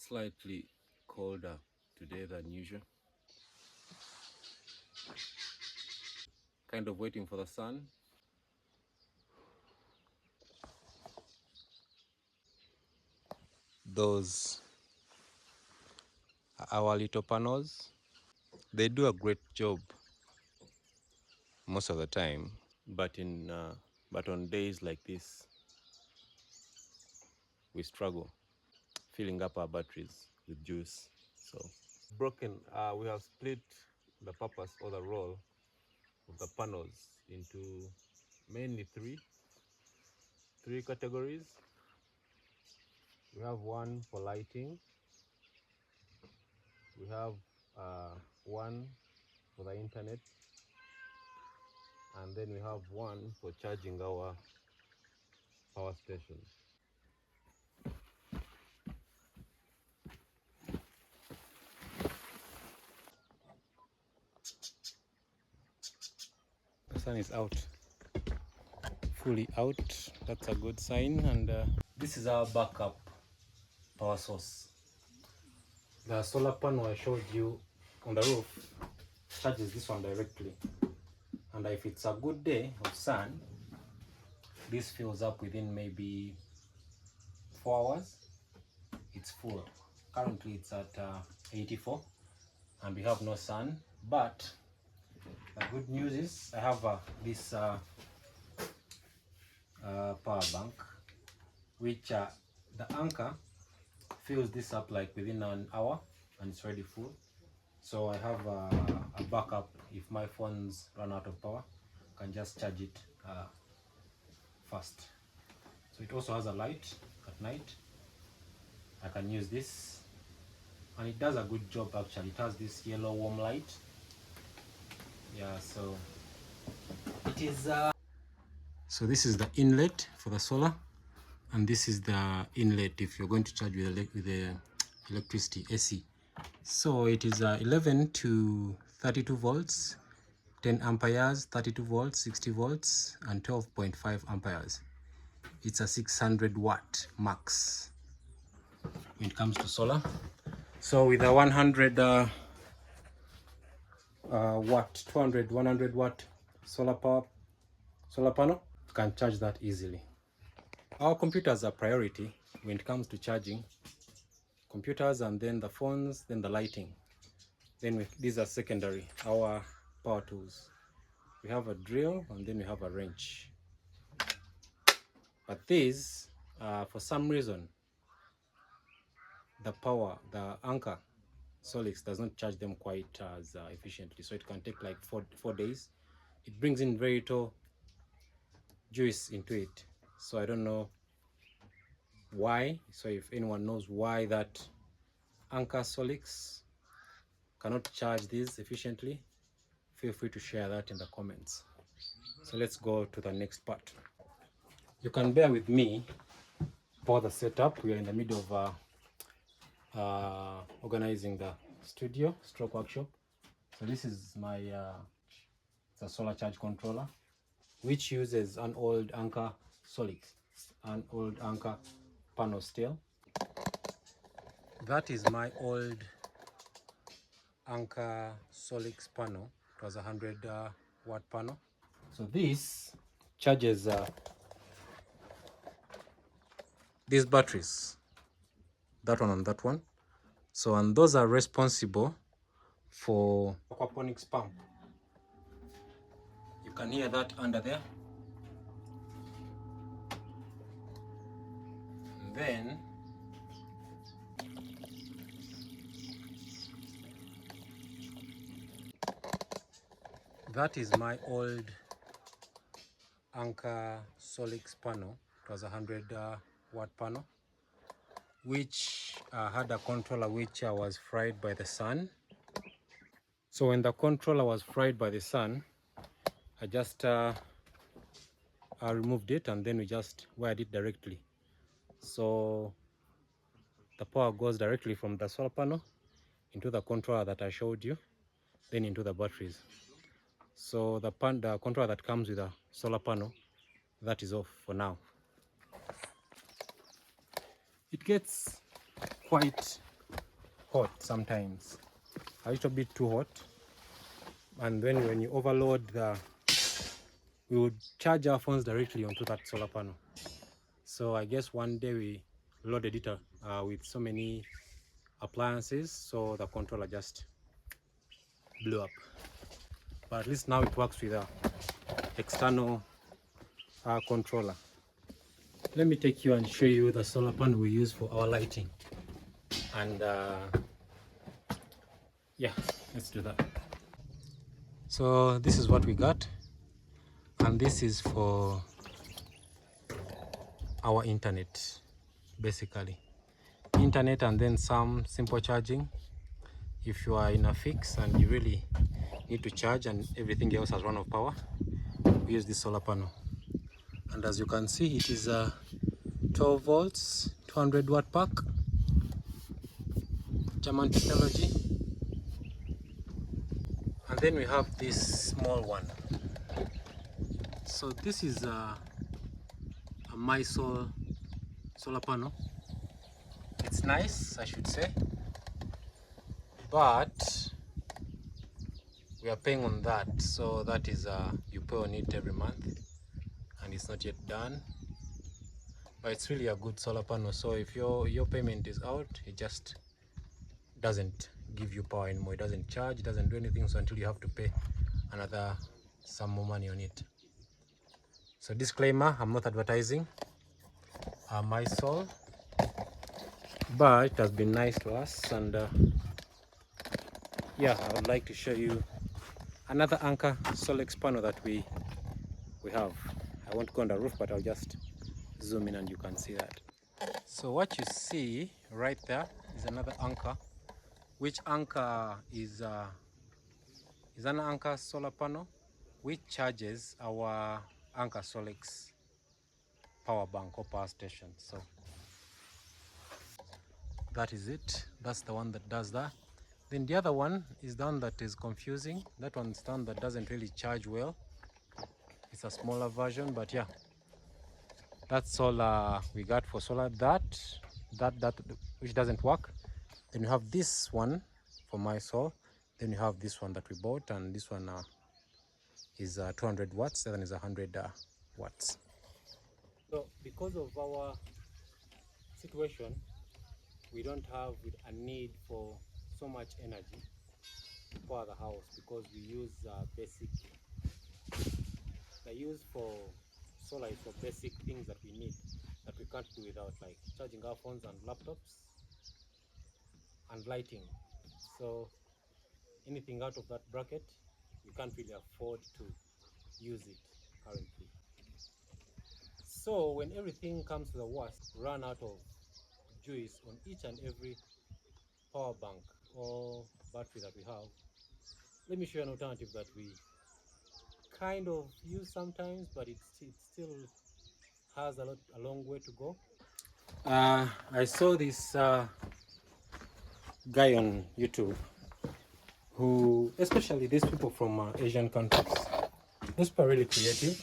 slightly colder today than usual. Kind of waiting for the sun. Those are our little panels. They do a great job most of the time, but on days like this, we struggle filling up our batteries with juice. So we have split the purpose or the role of the panels into mainly three categories. We have one for lighting, we have one for the internet, and then we have one for charging our power station. The sun is out, fully out. That's a good sign. And this is our backup power source. The solar panel I showed you on the roof charges this one directly, and if it's a good day of sun, this fills up within maybe 4 hours. It's full. Currently it's at 84 and we have no sun, but the good news is I have this power bank, which the anchor fills this up like within an hour and it's already full. So I have a backup. If my phones run out of power, I can just charge it fast. So it also has a light at night. I can use this, and it does a good job actually. It has this yellow warm light. Yeah, so it is so this is the inlet for the solar, and this is the inlet if you're going to charge with the electricity, AC. So it is 11 to 32 volts, 10 amperes, 32 volts, 60 volts, and 12.5 amperes. It's a 600 watt max when it comes to solar. So with a 100 watt, 200, 100 watt solar panel, you can charge that easily. Our computers are priority when it comes to charging. Computers, and then the phones, then the lighting. Then these are secondary, our power tools. We have a drill and then we have a wrench. But these, for some reason, the anchor Solix does not charge them quite as efficiently. So it can take like four days. It brings in very little juice into it. So I don't know why. So if anyone knows why that anchor Solix cannot charge these efficiently, feel free to share that in the comments. So let's go to the next part. You can bear with me for the setup. We are in the middle of organizing the studio stroke workshop. So this is my it's a solar charge controller, which uses an old anchor Solix, an old anchor panel still. That is my old anchor Solix panel. It was a 100 watt panel. So this charges these batteries, that one and that one. So, and those are responsible for aquaponics pump. You can hear that under there. And then that is my old anchor Solix panel. It was a 100 watt panel, which had a controller which was fried by the sun. So when the controller was fried by the sun, I just removed it, and then we just wired it directly. So the power goes directly from the solar panel into the controller that I showed you, then into the batteries. So the controller that comes with a solar panel, that is off for now. It gets quite hot sometimes, a little bit too hot. And then when you overload we would charge our phones directly onto that solar panel. So I guess one day we loaded it with so many appliances, so the controller just blew up. But at least now it works with a external controller. Let me take you and show you the solar panel we use for our lighting. And yeah, let's do that. So this is what we got, and this is for our internet, basically internet, and then some simple charging if you are in a fix and you really need to charge and everything else has run out of power. We use this solar panel, and as you can see, it is a 12 volts 200 watt pack, German technology. And then we have this small one. So this is a MySol solar panel. It's nice, I should say, but we are paying on that. So that is you pay on it every month, and it's not yet done. But it's really a good solar panel. So if your payment is out, it just doesn't give you power anymore. It doesn't charge, it doesn't do anything, so until you have to pay some more money on it. So disclaimer, I'm not advertising MySol, but it has been nice to us. And yeah, I would like to show you another Anker Solex panel that we have. I won't go on the roof, but I'll just zoom in and you can see that. So what you see right there is another Anker, which Anker is an Anker solar panel which charges our Anker Solex power bank or power station. So that is it. That's the one that does that. Then the other one is the one that is confusing. That one's the one that doesn't really charge well. It's a smaller version, but yeah, that's all we got for solar. That which doesn't work. Then you have this one for MySol. Then you have this one that we bought, and this one is 200 watts. That one is 100 watts. So because of our situation, we don't have a need for so much energy to power the house, because we use basic. The use for solar is for basic things that we need, that we can't do without, like charging our phones and laptops and lighting. So anything out of that bracket, we can't really afford to use it currently. So when everything comes to the worst, run out of juice on each and every power bank or battery that we have, let me show you an alternative that we kind of use sometimes, but it still has a long way to go. I saw this guy on YouTube who, especially these people from Asian countries, those people are really creative,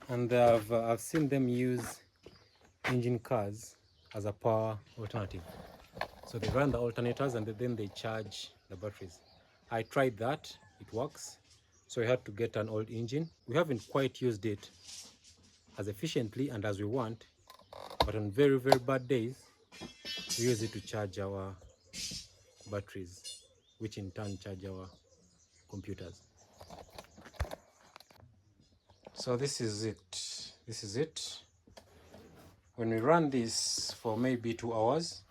and I've seen them use engine cars as a power alternative. So they run the alternators and then they charge the batteries. I tried that, it works. So we had to get an old engine. We haven't quite used it as efficiently and as we want, but on very, very bad days, we use it to charge our batteries, which in turn charge our computers. So this is it. When we run this for maybe 2 hours,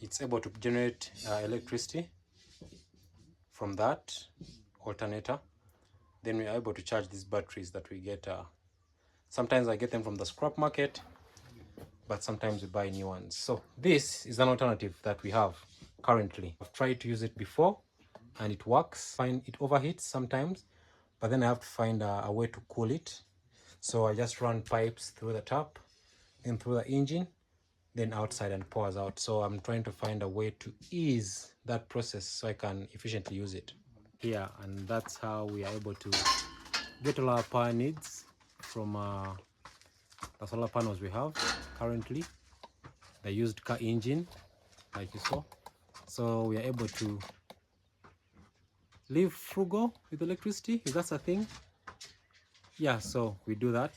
it's able to generate electricity from that alternator. Then we are able to charge these batteries that we get. Sometimes I get them from the scrap market, but sometimes we buy new ones. So this is an alternative that we have currently. I've tried to use it before and it works fine. It overheats sometimes, but then I have to find a way to cool it. So I just run pipes through the tap, then through the engine, then outside, and pours out. So I'm trying to find a way to ease that process so I can efficiently use it. Yeah, and that's how we are able to get all our power needs from the solar panels we have currently. The used car engine, like you saw, So we are able to live frugal with electricity, if that's a thing. Yeah, so we do that.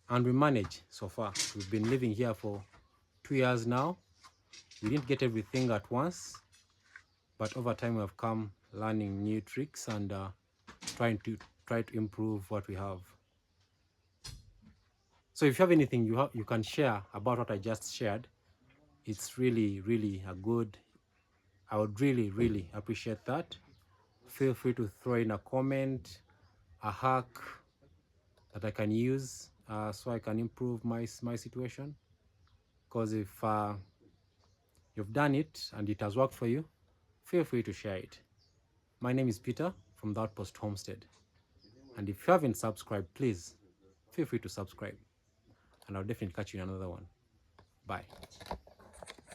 And we manage so far. We've been living here for 2 years now. We didn't get everything at once, but over time we have come learning new tricks and trying to improve what we have. So if you have anything you can share about what I just shared, it's really a good, I would really appreciate that. Feel free to throw in a comment, a hack that I can use so I can improve my situation. Because if you've done it and it has worked for you, feel free to share it. My name is Peter from The Outpost Homestead. And if you haven't subscribed, please feel free to subscribe. And I'll definitely catch you in another one. Bye.